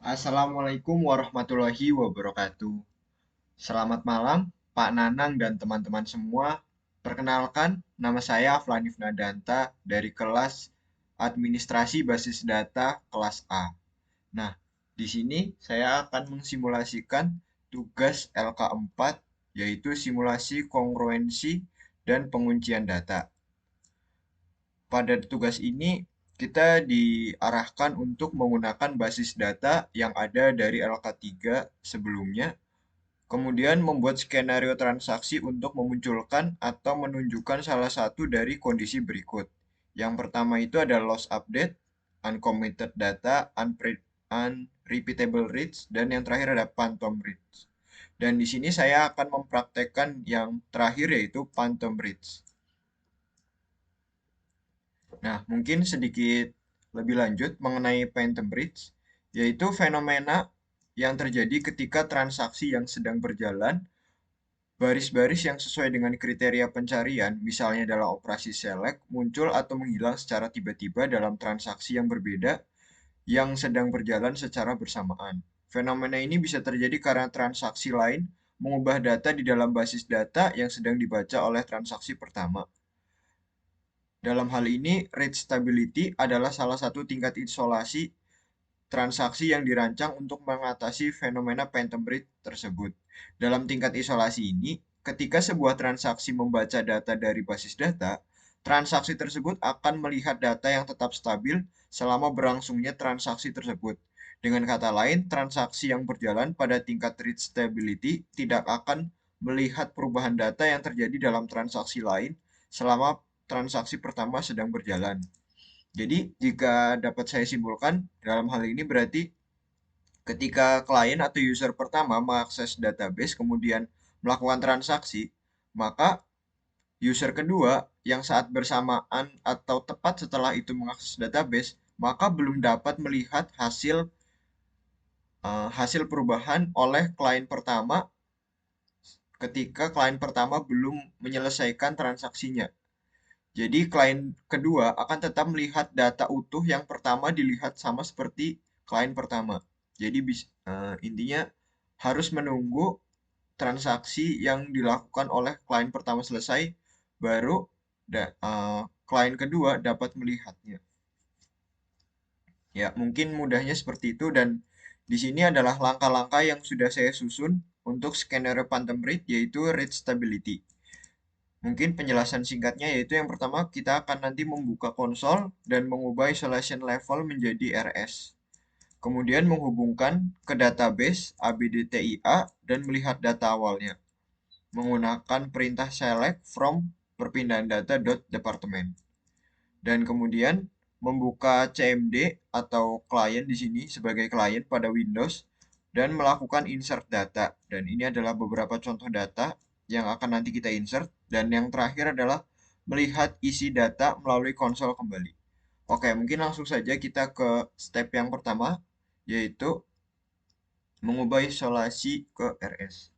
Assalamualaikum warahmatullahi wabarakatuh. Selamat malam, Pak Nanang dan teman-teman semua. Perkenalkan, nama saya Aflanif Nadanta dari kelas Administrasi Basis Data kelas A. Nah, di sini saya akan mensimulasikan tugas LK4, yaitu simulasi kongruensi dan penguncian data. Pada tugas ini, kita diarahkan untuk menggunakan basis data yang ada dari LK3 sebelumnya, kemudian membuat skenario transaksi untuk memunculkan atau menunjukkan salah satu dari kondisi berikut. Yang pertama itu ada loss update, uncommitted data, unrepeatable reads, dan yang terakhir ada phantom reads. Dan di sini saya akan mempraktekkan yang terakhir yaitu phantom reads. Nah, mungkin sedikit lebih lanjut mengenai phantom reads, yaitu fenomena yang terjadi ketika transaksi yang sedang berjalan, baris-baris yang sesuai dengan kriteria pencarian, misalnya dalam operasi select, muncul atau menghilang secara tiba-tiba dalam transaksi yang berbeda yang sedang berjalan secara bersamaan. Fenomena ini bisa terjadi karena transaksi lain mengubah data di dalam basis data yang sedang dibaca oleh transaksi pertama. Dalam hal ini, rate stability adalah salah satu tingkat isolasi transaksi yang dirancang untuk mengatasi fenomena phantom read tersebut. Dalam tingkat isolasi ini, ketika sebuah transaksi membaca data dari basis data, transaksi tersebut akan melihat data yang tetap stabil selama berlangsungnya transaksi tersebut. Dengan kata lain, transaksi yang berjalan pada tingkat read stability tidak akan melihat perubahan data yang terjadi dalam transaksi lain selama transaksi pertama sedang berjalan. Jadi, jika dapat saya simpulkan, dalam hal ini berarti ketika klien atau user pertama mengakses database kemudian melakukan transaksi, maka user kedua yang saat bersamaan atau tepat setelah itu mengakses database, maka belum dapat melihat hasil perubahan oleh klien pertama ketika klien pertama belum menyelesaikan transaksinya. Jadi klien kedua akan tetap melihat data utuh yang pertama dilihat sama seperti klien pertama. Jadi intinya harus menunggu transaksi yang dilakukan oleh klien pertama selesai, baru klien kedua dapat melihatnya. Ya, mungkin mudahnya seperti itu dan di sini adalah langkah-langkah yang sudah saya susun untuk skenario phantom read yaitu read stability. Mungkin penjelasan singkatnya yaitu yang pertama kita akan nanti membuka konsol dan mengubah isolation level menjadi RS. Kemudian menghubungkan ke database ABDTIA dan melihat data awalnya menggunakan perintah select from perpindahan data department. Dan kemudian membuka CMD atau klien di sini sebagai klien pada Windows dan melakukan insert data. Dan ini adalah beberapa contoh data yang akan nanti kita insert. Dan yang terakhir adalah melihat isi data melalui konsol kembali. Oke, mungkin langsung saja kita ke step yang pertama, yaitu mengubah isolasi ke RS.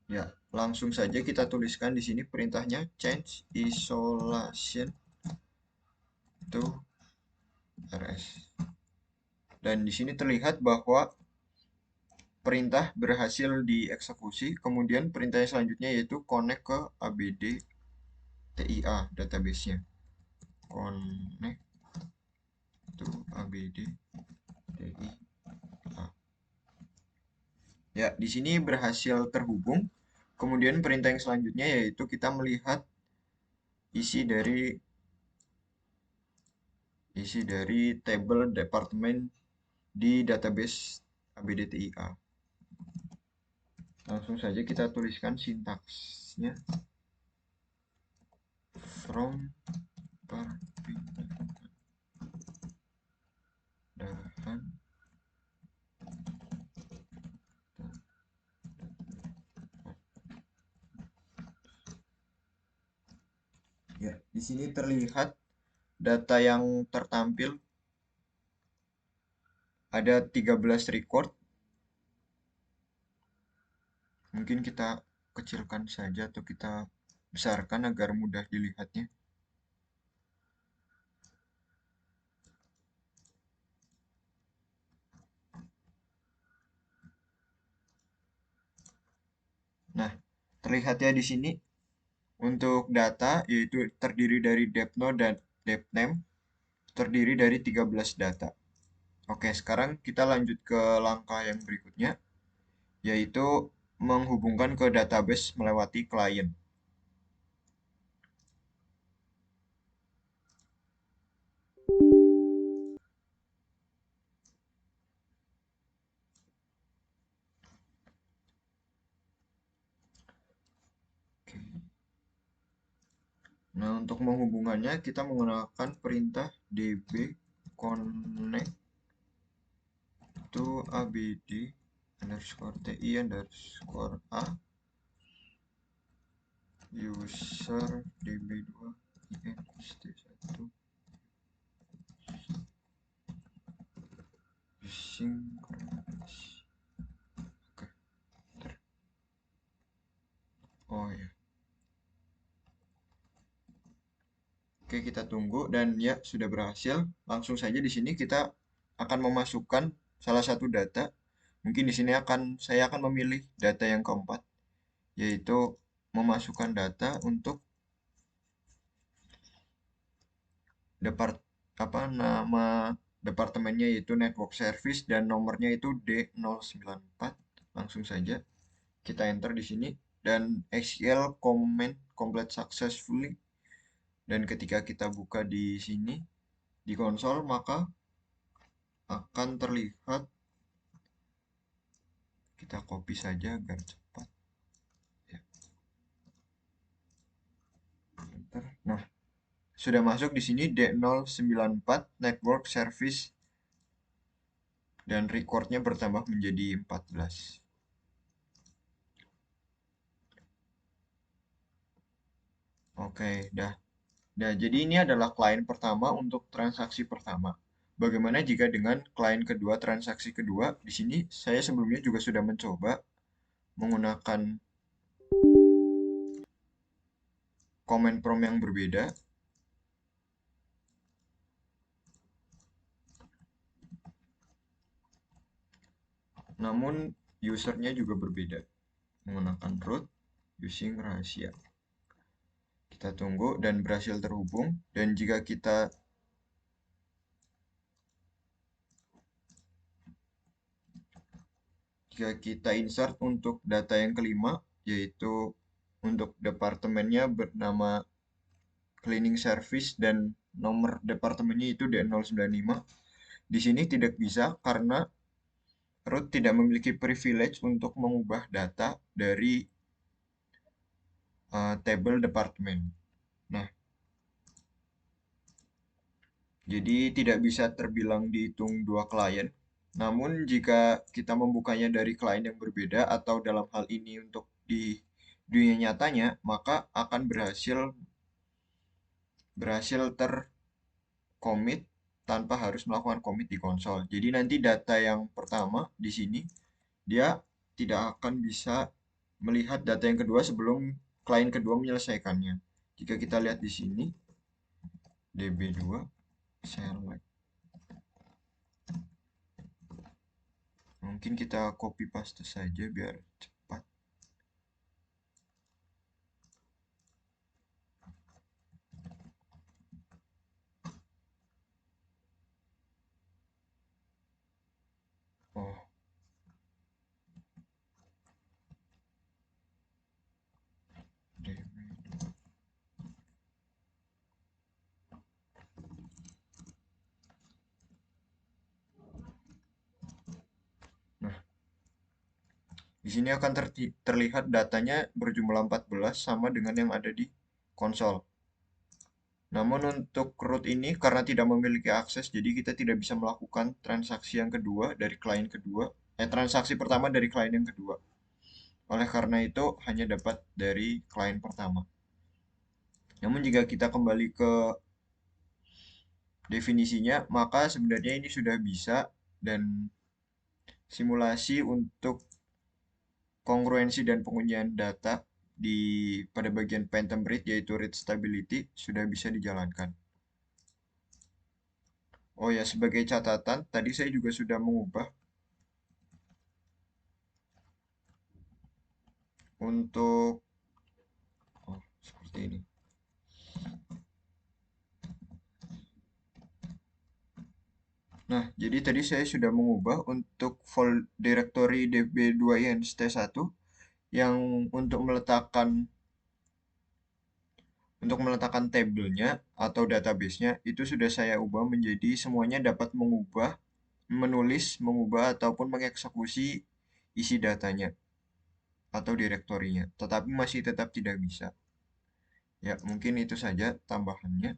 Ya, langsung saja kita tuliskan di sini perintahnya change isolation to RS. Dan di sini terlihat bahwa perintah berhasil dieksekusi. Kemudian perintah selanjutnya yaitu connect ke ABD TIA database-nya. Connect to ABD TIA. Ya, di sini berhasil terhubung. Kemudian perintah yang selanjutnya yaitu kita melihat isi dari table departemen di database ABDTIA. Langsung saja kita tuliskan sintaksnya from perpindahan. Ya, di sini terlihat data yang tertampil ada 13 record. Mungkin kita kecilkan saja atau kita besarkan agar mudah dilihatnya. Nah, terlihat ya di sini untuk data yaitu terdiri dari depth-node dan depth-name terdiri dari 13 data. Oke, sekarang kita lanjut ke langkah yang berikutnya, yaitu menghubungkan ke database melewati klien. Oke. Nah, untuk menghubungkannya kita menggunakan perintah db connect to abd underscore ti underscore a user db2 inst1 synchronize. Oke, oh ya. Oke, kita tunggu dan ya sudah berhasil. Langsung saja di sini kita akan memasukkan salah satu data. Mungkin di sini saya akan memilih data yang keempat, yaitu memasukkan data untuk depart apa nama departemennya yaitu network service dan nomornya itu D094. Langsung saja kita enter di sini dan SQL comment complete successfully. Dan ketika kita buka di sini di konsol maka akan terlihat, kita copy saja agar cepat ya. Enter. Nah, sudah masuk di sini D094 network service dan recordnya bertambah menjadi 14. Oke, dah. Nah, jadi ini adalah klien pertama untuk transaksi pertama. Bagaimana jika dengan klien kedua, transaksi kedua? Di sini saya sebelumnya juga sudah mencoba menggunakan command prompt yang berbeda. Namun usernya juga berbeda. Menggunakan root using rahasia. Kita tunggu dan berhasil terhubung. Dan jika kita insert untuk data yang kelima, yaitu untuk departemennya bernama cleaning service dan nomor departemennya itu D095. Di sini tidak bisa karena root tidak memiliki privilege untuk mengubah data dari tabel departemen. Nah, jadi tidak bisa terbilang dihitung dua klien. Namun jika kita membukanya dari klien yang berbeda atau dalam hal ini untuk di dunia nyatanya, maka akan berhasil tercommit tanpa harus melakukan commit di konsol. Jadi nanti data yang pertama di sini dia tidak akan bisa melihat data yang kedua sebelum klien kedua menyelesaikannya. Jika kita lihat di sini db2 select. Mungkin kita copy paste saja biar cepat. Oh, db2. Nah, di sini akan terlihat datanya berjumlah 14 sama dengan yang ada di konsol. Namun untuk root ini karena tidak memiliki akses, jadi kita tidak bisa melakukan transaksi yang kedua dari klien kedua, transaksi pertama dari klien yang kedua. Oleh karena itu hanya dapat dari klien pertama. Namun jika kita kembali ke definisinya, maka sebenarnya ini sudah bisa dan simulasi untuk kongruensi dan pengunyian data di pada bagian Phantom Read yaitu read stability sudah bisa dijalankan. Oh ya, sebagai catatan, tadi saya juga sudah mengubah untuk seperti ini. Nah, jadi tadi saya sudah mengubah untuk folder directory db2inst1 yang untuk meletakkan tabelnya atau database-nya itu sudah saya ubah menjadi semuanya dapat mengubah, menulis, mengubah ataupun mengeksekusi isi datanya atau direktorinya, tetapi masih tetap tidak bisa. Ya, mungkin itu saja tambahannya.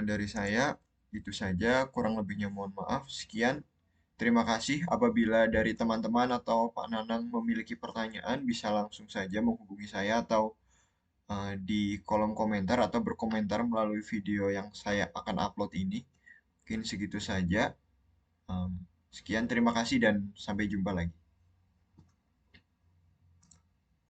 Dari saya itu saja, kurang lebihnya mohon maaf. Sekian. Terima kasih. Apabila dari teman-teman atau Pak Nanang memiliki pertanyaan, bisa langsung saja menghubungi saya atau di kolom komentar atau berkomentar melalui video yang saya akan upload ini. Mungkin segitu saja. Sekian, terima kasih dan sampai jumpa lagi.